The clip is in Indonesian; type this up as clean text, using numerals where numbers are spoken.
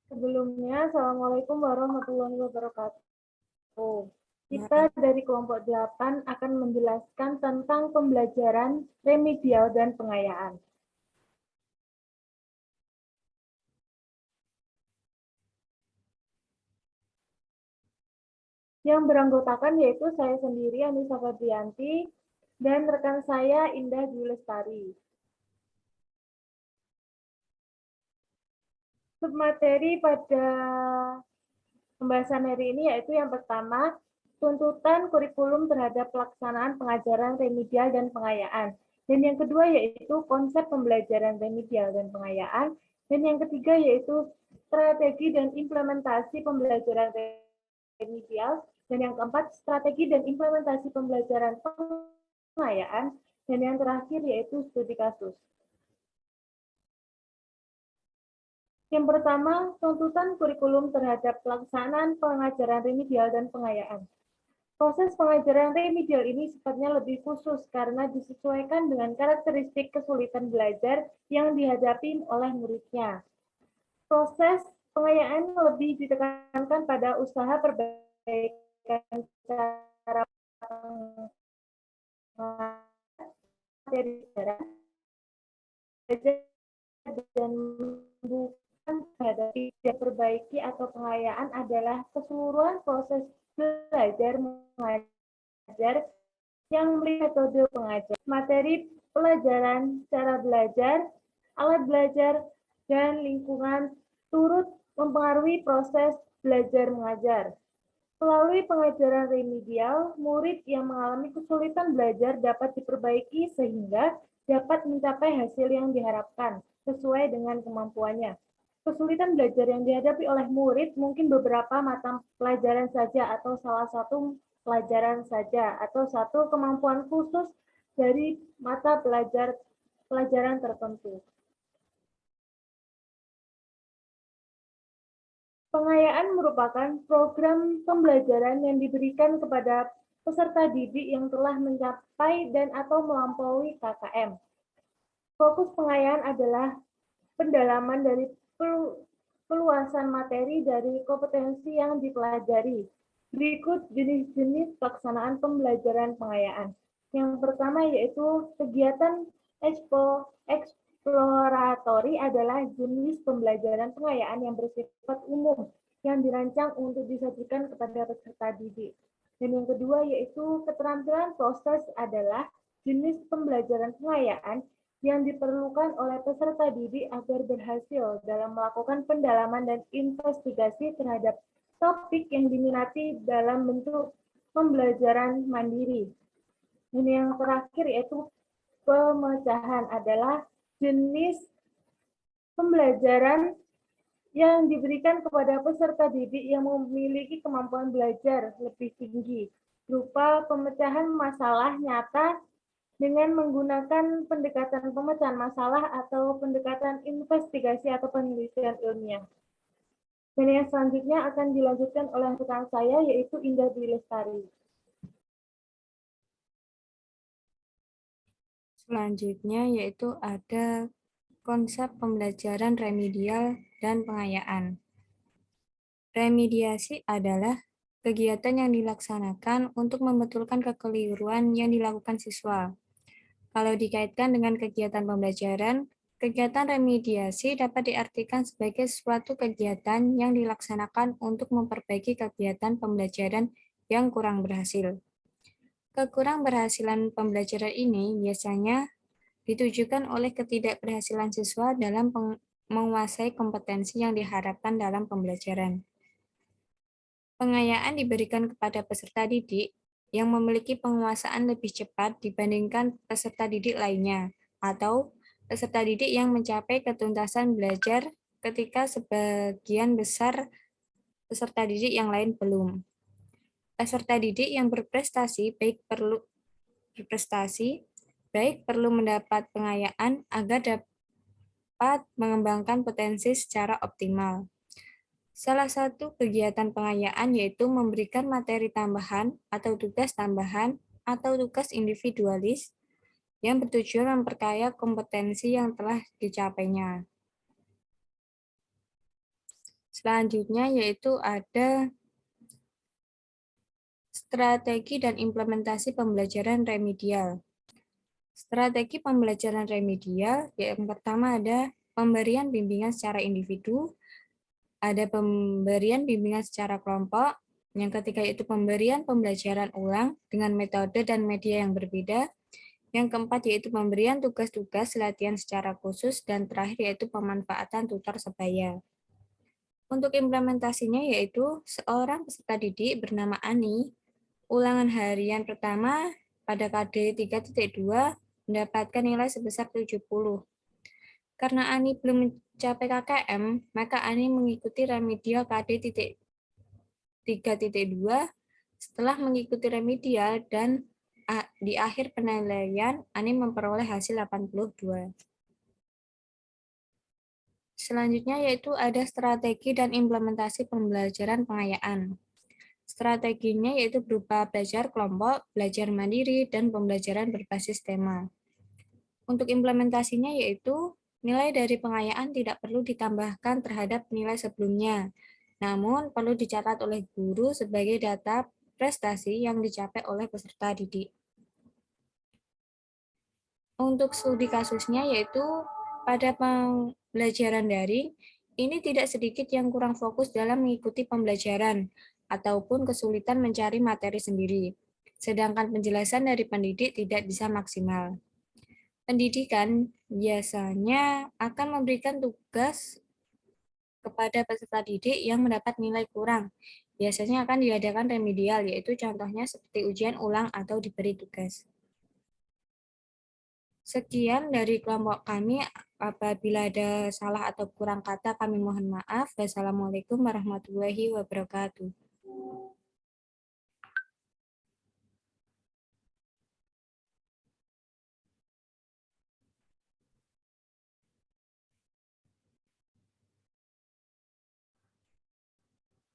Sebelumnya, Assalamualaikum warahmatullahi wabarakatuh. Kita dari kelompok 8 akan menjelaskan tentang pembelajaran remedial dan pengayaan. Yang beranggotakan yaitu saya sendiri, Anissa Fabrianti, dan rekan saya, Indah Dwi Lestari. Submateri pada pembahasan hari ini yaitu yang pertama, tuntutan kurikulum terhadap pelaksanaan pengajaran remedial dan pengayaan. Dan yang kedua yaitu konsep pembelajaran remedial dan pengayaan. Dan yang ketiga yaitu strategi dan implementasi pembelajaran remedial. Dan yang keempat, strategi dan implementasi pembelajaran pengayaan. Dan yang terakhir yaitu studi kasus. Yang pertama, tuntutan kurikulum terhadap pelaksanaan pengajaran remedial dan pengayaan. Proses pengajaran remedial ini sifatnya lebih khusus karena disesuaikan dengan karakteristik kesulitan belajar yang dihadapi oleh muridnya. Proses pengayaan lebih ditekankan pada usaha perbaikan cara materi dan bukan menghadapi dan perbaiki atau pengayaan adalah keseluruhan proses belajar mengajar yang melihat metode pengajar, materi pelajaran, cara belajar, alat belajar, dan lingkungan turut mempengaruhi proses belajar mengajar. Melalui pengajaran remedial, murid yang mengalami kesulitan belajar dapat diperbaiki sehingga dapat mencapai hasil yang diharapkan sesuai dengan kemampuannya. Kesulitan belajar yang dihadapi oleh murid mungkin beberapa mata pelajaran saja atau salah satu pelajaran saja atau satu kemampuan khusus dari mata pelajaran tertentu. Pengayaan merupakan program pembelajaran yang diberikan kepada peserta didik yang telah mencapai dan atau melampaui KKM. Fokus pengayaan adalah pendalaman dari peluasan materi dari kompetensi yang dipelajari. Berikut jenis-jenis pelaksanaan pembelajaran pengayaan. Yang pertama yaitu kegiatan eksploratori adalah jenis pembelajaran pengayaan yang bersifat umum yang dirancang untuk disajikan kepada peserta didik. Dan yang kedua yaitu keterampilan proses adalah jenis pembelajaran pengayaan yang diperlukan oleh peserta didik agar berhasil dalam melakukan pendalaman dan investigasi terhadap topik yang diminati dalam bentuk pembelajaran mandiri. Ini yang terakhir yaitu pemecahan adalah jenis pembelajaran yang diberikan kepada peserta didik yang memiliki kemampuan belajar lebih tinggi, berupa pemecahan masalah nyata dengan menggunakan pendekatan pemecahan masalah atau pendekatan investigasi atau penelitian ilmiah. Dan yang selanjutnya akan dilanjutkan oleh rekan saya, yaitu Indah Dwi Lestari. Selanjutnya yaitu ada konsep pembelajaran remedial dan pengayaan. Remediasi adalah kegiatan yang dilaksanakan untuk membetulkan kekeliruan yang dilakukan siswa. Kalau dikaitkan dengan kegiatan pembelajaran, kegiatan remediasi dapat diartikan sebagai suatu kegiatan yang dilaksanakan untuk memperbaiki kegiatan pembelajaran yang kurang berhasil. Kekurangberhasilan pembelajaran ini biasanya ditujukan oleh ketidakberhasilan siswa dalam menguasai kompetensi yang diharapkan dalam pembelajaran. Pengayaan diberikan kepada peserta didik yang memiliki penguasaan lebih cepat dibandingkan peserta didik lainnya, atau peserta didik yang mencapai ketuntasan belajar ketika sebagian besar peserta didik yang lain belum. Peserta didik yang berprestasi baik perlu mendapat pengayaan agar dapat mengembangkan potensi secara optimal. Salah satu kegiatan pengayaan yaitu memberikan materi tambahan atau tugas tambahan atau tugas individualis yang bertujuan memperkaya kompetensi yang telah dicapainya. Selanjutnya yaitu ada strategi dan implementasi pembelajaran remedial. Strategi pembelajaran remedial yang pertama ada pemberian bimbingan secara individu, ada pemberian bimbingan secara kelompok, yang ketiga yaitu pemberian pembelajaran ulang dengan metode dan media yang berbeda, yang keempat yaitu pemberian tugas-tugas latihan secara khusus, dan terakhir yaitu pemanfaatan tutor sebaya. Untuk implementasinya yaitu seorang peserta didik bernama Ani, ulangan harian pertama pada KD 3.2 mendapatkan nilai sebesar 70. Karena Ani belum mencapai KKM, maka Ani mengikuti remedial KD 3.2. Setelah mengikuti remedial dan di akhir penilaian, Ani memperoleh hasil 82. Selanjutnya yaitu ada strategi dan implementasi pembelajaran pengayaan. Strateginya yaitu berupa belajar kelompok, belajar mandiri, dan pembelajaran berbasis tema. Untuk implementasinya yaitu nilai dari pengayaan tidak perlu ditambahkan terhadap nilai sebelumnya, namun perlu dicatat oleh guru sebagai data prestasi yang dicapai oleh peserta didik. Untuk studi kasusnya yaitu pada pembelajaran daring, ini tidak sedikit yang kurang fokus dalam mengikuti pembelajaran ataupun kesulitan mencari materi sendiri, sedangkan penjelasan dari pendidik tidak bisa maksimal. Pendidikan biasanya akan memberikan tugas kepada peserta didik yang mendapat nilai kurang. Biasanya akan diadakan remedial, yaitu contohnya seperti ujian ulang atau diberi tugas. Sekian dari kelompok kami. Apabila ada salah atau kurang kata, kami mohon maaf. Wassalamualaikum warahmatullahi wabarakatuh.